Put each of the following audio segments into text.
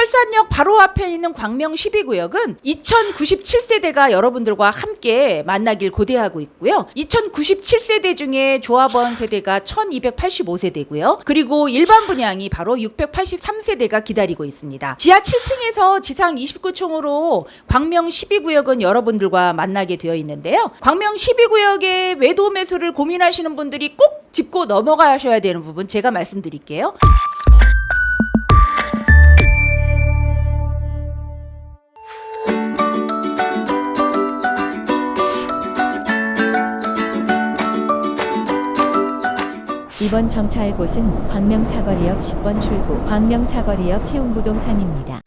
철산역 바로 앞에 있는 광명 12구역은 2097세대가 여러분들과 함께 만나길 고대하고 있고요. 2097세대 중에 조합원 세대가 1285세대고요. 그리고 일반 분양이 바로 683세대가 기다리고 있습니다. 지하 7층에서 지상 29층으로 광명 12구역은 여러분들과 만나게 되어 있는데요. 광명 12구역의 매도 매수를 고민하시는 분들이 꼭 짚고 넘어가셔야 되는 부분 제가 말씀드릴게요. 이번 정차할 곳은 광명사거리역 10번 출구 광명사거리역 키움부동산입니다.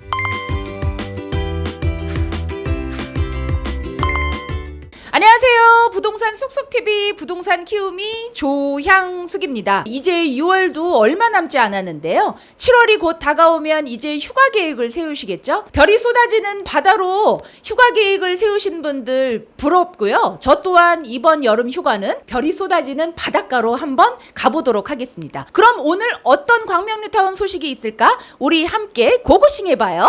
안녕하세요. 부동산 쑥쑥TV 부동산 키우미 조향숙입니다. 이제 6월도 얼마 남지 않았는데요. 7월이 곧 다가오면 이제 휴가 계획을 세우시겠죠? 별이 쏟아지는 바다로 휴가 계획을 세우신 분들 부럽고요. 저 또한 이번 여름 휴가는 별이 쏟아지는 바닷가로 한번 가보도록 하겠습니다. 그럼 오늘 어떤 광명 뉴타운 소식이 있을까? 우리 함께 고고싱 해봐요.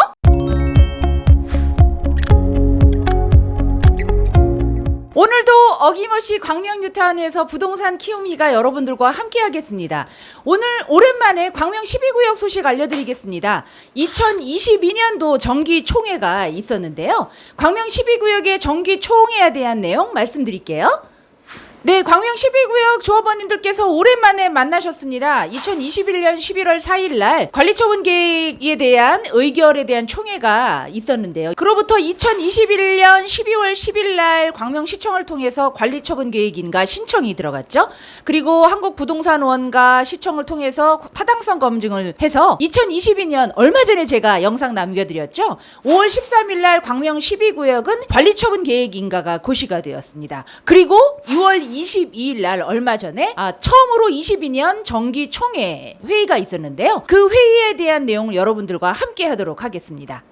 오늘도 어김없이 광명 뉴타운에서 부동산 키우미가 여러분들과 함께 하겠습니다. 오늘 오랜만에 광명 12구역 소식 알려드리겠습니다. 2022년도 정기총회가 있었는데요. 광명 12구역의 정기총회에 대한 내용 말씀드릴게요. 네, 광명 12구역 조합원님들께서 오랜만에 만나셨습니다. 2021년 11월 4일 날 관리처분 계획에 대한 의결에 대한 총회가 있었는데요. 그로부터 2021년 12월 10일 날 광명시청을 통해서 관리처분 계획인가 신청이 들어갔죠. 그리고 한국부동산원과 시청을 통해서 타당성 검증을 해서 2022년 얼마 전에 제가 영상 남겨드렸죠. 5월 13일 날 광명 12구역은 관리처분 계획인가가 고시가 되었습니다. 그리고 6월 22일 날 얼마 전에 처음으로 22년 정기총회 회의가 있었는데요. 그 회의에 대한 내용을 여러분들과 함께 하도록 하겠습니다.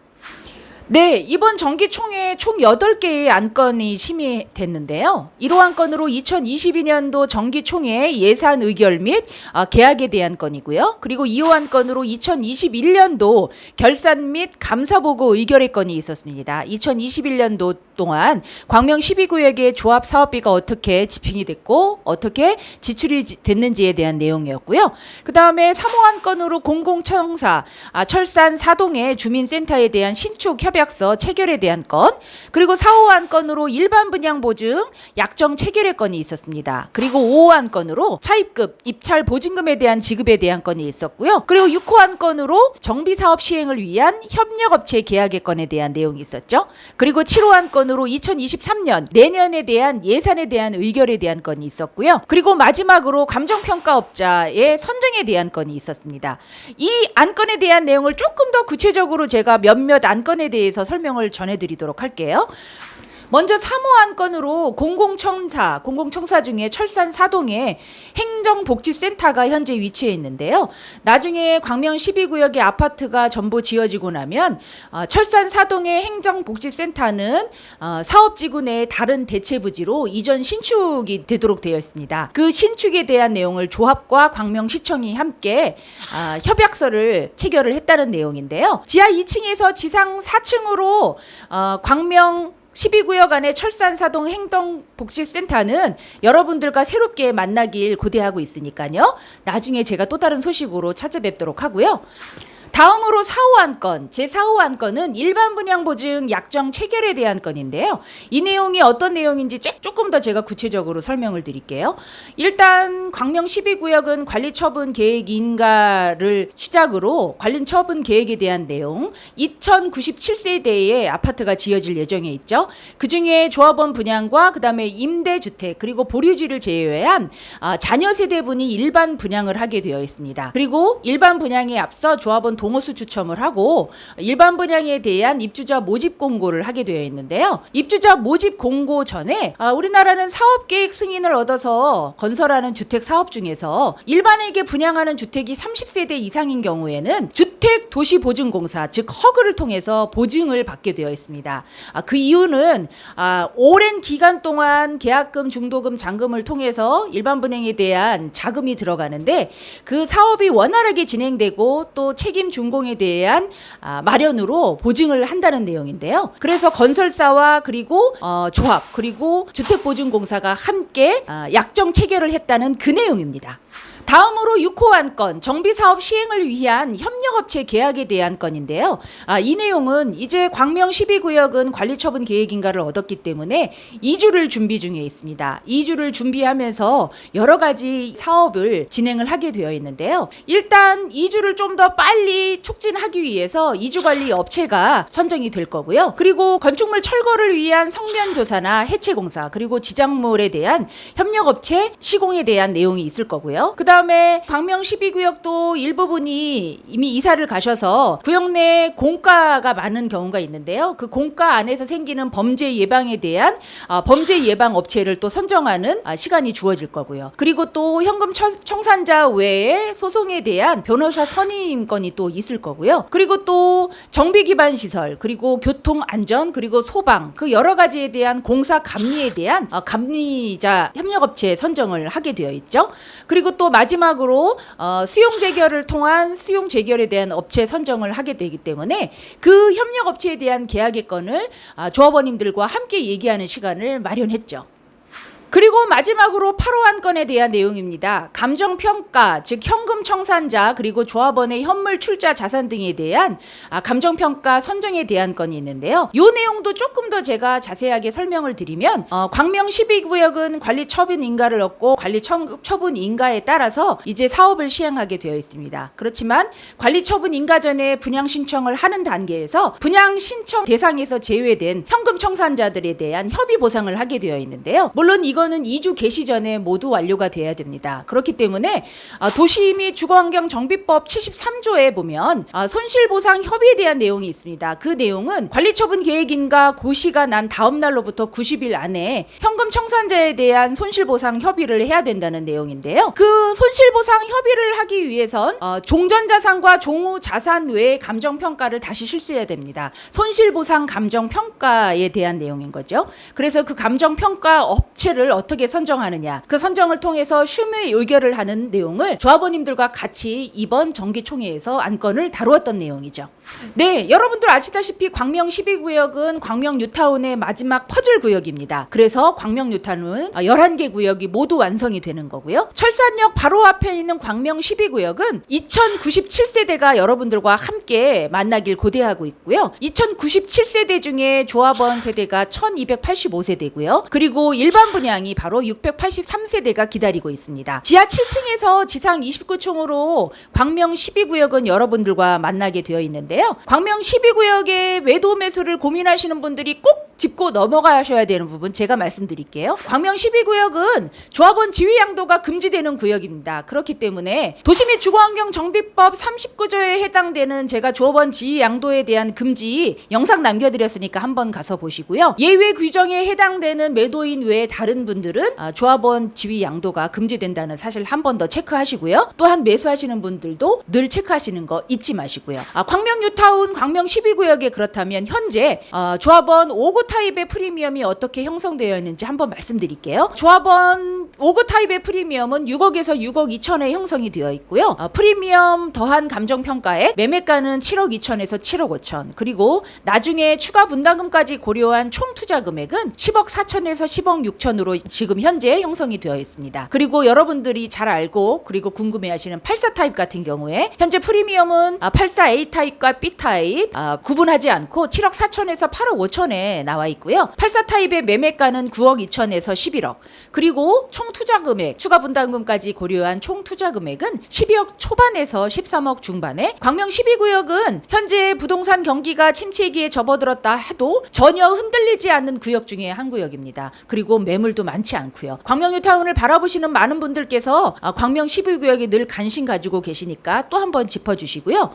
네, 이번 정기총회에 총 8개의 안건이 심의됐는데요. 1호 안건으로 2022년도 정기총회 예산 의결 및 계약에 대한 건이고요. 그리고 2호 안건으로 2021년도 결산 및 감사보고 의결의 건이 있었습니다. 2021년도 동안 광명 12구역의 조합 사업비가 어떻게 집행이 됐고 어떻게 지출이 됐는지에 대한 내용이었고요. 그 다음에 3호 안건으로 공공청사 철산 사동의 주민센터에 대한 신축 협약서 체결에 대한 건, 그리고 4호 안건으로 일반 분양 보증 약정 체결의 건이 있었습니다. 그리고 5호 안건으로 차입급 입찰 보증금에 대한 지급에 대한 건이 있었고요. 그리고 6호 안건으로 정비 사업 시행을 위한 협력업체 계약의 건에 대한 내용이 있었죠. 그리고 7호 안건으로 2023년 내년에 대한 예산에 대한 의결에 대한 건이 있었고요. 그리고 마지막으로 감정평가업자의 선정에 대한 건이 있었습니다. 이 안건에 대한 내용을 조금 더 구체적으로 제가 몇몇 안건에 대해서 설명을 전해드리도록 할게요. 먼저 3호 안건으로 공공청사 중에 철산 사동에 행정복지센터가 현재 위치해 있는데요. 나중에 광명 12구역의 아파트가 전부 지어지고 나면 철산 사동의 행정복지센터는 사업지구 내 다른 대체부지로 이전 신축이 되도록 되어 있습니다. 그 신축에 대한 내용을 조합과 광명시청이 함께 협약서를 체결을 했다는 내용인데요. 지하 2층에서 지상 4층으로 광명 12구역 안에 철산사동 행정복지센터는 여러분들과 새롭게 만나길 고대하고 있으니까요. 나중에 제가 또 다른 소식으로 찾아뵙도록 하고요. 다음으로 4호 안건, 제4호 안건은 일반 분양 보증 약정 체결에 대한 건인데요. 이 내용이 어떤 내용인지 조금 더 제가 구체적으로 설명을 드릴게요. 일단 광명 12구역은 관리처분 계획 인가를 시작으로 관리처분 계획에 대한 내용, 2097세대의 아파트가 지어질 예정에 있죠. 그중에 조합원 분양과 그다음에 임대주택 그리고 보류지를 제외한 자녀 세대분이 일반 분양을 하게 되어 있습니다. 그리고 일반 분양에 앞서 조합원 동호수 추첨을 하고 일반 분양에 대한 입주자 모집 공고를 하게 되어 있는데요. 입주자 모집 공고 전에 우리나라는 사업계획 승인을 얻어서 건설하는 주택 사업 중에서 일반에게 분양하는 주택이 30세대 이상인 경우에는 주택도시보증공사 즉 허그를 통해서 보증을 받게 되어 있습니다. 그 이유는 오랜 기간 동안 계약금, 중도금, 잔금을 통해서 일반 분양에 대한 자금이 들어가는데 그 사업이 원활하게 진행되고 또 책임 주된 준공에 대한 마련으로 보증을 한다는 내용인데요. 그래서 건설사와 그리고 조합 그리고 주택보증공사가 함께 약정 체결을 했다는 그 내용입니다. 다음으로 6호 안건 정비사업 시행을 위한 협력업체 계약에 대한 건인데요. 이 내용은 이제 광명 12구역은 관리처분 계획인가를 얻었기 때문에 2주를 준비 중에 있습니다. 2주를 준비하면서 여러 가지 사업을 진행을 하게 되어 있는데요. 일단 2주를 좀 더 빨리 촉진하기 위해서 2주 관리 업체가 선정이 될 거고요. 그리고 건축물 철거를 위한 성면조사나 해체공사 그리고 지작물에 대한 협력업체 시공에 대한 내용이 있을 거고요. 그 다음에 광명 12구역도 일부분이 이미 이사를 가셔서 구역 내 공가가 많은 경우가 있는데요. 그 공가 안에서 생기는 범죄 예방에 대한 범죄 예방 업체를 또 선정하는 시간이 주어질 거고요. 그리고 또 현금 청산자 외에 소송에 대한 변호사 선임권이 또 있을 거고요. 그리고 또 정비 기반 시설 그리고 교통 안전 그리고 소방 그 여러 가지에 대한 공사 감리에 대한 감리자 협력업체 선정을 하게 되어 있죠. 그리고 또 마지막으로 수용 재결을 통한 수용 재결에 대한 업체 선정을 하게 되기 때문에 그 협력업체에 대한 계약의 건을 조합원님들과 함께 얘기하는 시간을 마련했죠. 그리고 마지막으로 8호 안건에 대한 내용입니다. 감정평가, 즉 현금 청산자 그리고 조합원의 현물 출자 자산 등에 대한 감정평가 선정에 대한 건이 있는데요. 이 내용도 조금 더 제가 자세하게 설명을 드리면 광명 12구역은 관리처분 인가를 얻고 관리처분 인가에 따라서 이제 사업을 시행하게 되어 있습니다. 그렇지만 관리처분 인가 전에 분양 신청을 하는 단계에서 분양 신청 대상에서 제외된 현금 청산자들에 대한 협의 보상을 하게 되어 있는데요. 물론 이거는 2주 개시 전에 모두 완료가 돼야 됩니다. 그렇기 때문에 도시 및 주거환경정비법 73조에 보면 손실보상 협의에 대한 내용이 있습니다. 그 내용은 관리처분 계획인가 고시가 난 다음 날로부터 90일 안에 현금 청산자에 대한 손실보상 협의를 해야 된다는 내용인데요. 그 손실보상 협의를 하기 위해선 종전자산과 종후자산 외의 감정평가를 다시 실시해야 됩니다. 손실보상 감정평가에 대한 내용인 거죠. 그래서 그 감정평가 업체를 어떻게 선정하느냐 그 선정을 통해서 심의 의결을 하는 내용을 조합원님들과 같이 이번 정기총회에서 안건을 다루었던 내용이죠. 네, 여러분들 아시다시피 광명 12구역은 광명 뉴타운의 마지막 퍼즐 구역입니다. 그래서 광명 뉴타운은 11개 구역이 모두 완성이 되는 거고요. 철산역 바로 앞에 있는 광명 12구역은 2097세대가 여러분들과 함께 만나길 고대하고 있고요. 2097세대 중에 조합원 세대가 1285세대고요. 그리고 일반 분양이 바로 683세대가 기다리고 있습니다. 지하 7층에서 지상 29층으로 광명 12구역은 여러분들과 만나게 되어 있는데요. 광명 12구역의 매도 매수를 고민하시는 분들이 꼭 짚고 넘어가셔야 되는 부분 제가 말씀드릴게요. 광명 12구역은 조합원 지위 양도가 금지되는 구역입니다. 그렇기 때문에 도시 및 주거환경정비법 39조에 해당되는 제가 조합원 지위 양도에 대한 금지 영상 남겨드렸으니까 한번 가서 보시고요. 예외 규정에 해당되는 매도인 외에 다른 분들은 조합원 지위 양도가 금지된다는 사실 한 번 더 체크하시고요. 또한 매수하시는 분들도 늘 체크하시는 거 잊지 마시고요. 광명 뉴타운 광명 12구역에 그렇다면 현재 조합원 5구 타입의 프리미엄이 어떻게 형성되어 있는지 한번 말씀드릴게요. 조합원 5구 타입의 프리미엄은 6억에서 6억 2천에 형성이 되어 있고요. 프리미엄 더한 감정평가액 매매가는 7억 2천에서 7억 5천 그리고 나중에 추가 분담금까지 고려한 총 투자 금액은 10억 4천에서 10억 6천으로 지금 현재 형성이 되어 있습니다. 그리고 여러분들이 잘 알고 그리고 궁금해하시는 84 타입 같은 경우에 현재 프리미엄은 84A 타입과 B 타입 구분하지 않고 7억 4천에서 8억 5천에 나와 있고요. 84 타입의 매매가는 9억 2천에서 11억 그리고 총 투자 금액 추가 분담금까지 고려한 총 투자 금액은 12억 초반에서 13억 중반에 광명 12구역은 현재 부동산 경기가 침체기에 접어들었다 해도 전혀 흔들리지 않는 구역 중에 한 구역입니다. 그리고 매물도 많지 않고요. 광명 뉴타운을 바라보시는 많은 분들께서 광명 12구역에 늘 관심 가지고 계시니까 또 한번 짚어주시고요.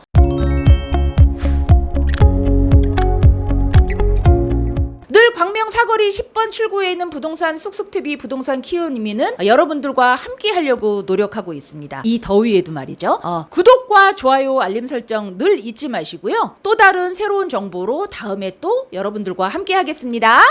늘 광명 사거리 10번 출구에 있는 부동산 쑥쑥TV 부동산 키우미는 여러분들과 함께 하려고 노력하고 있습니다. 이 더위에도 말이죠. 구독과 좋아요 알림 설정 늘 잊지 마시고요. 또 다른 새로운 정보로 다음에 또 여러분들과 함께 하겠습니다.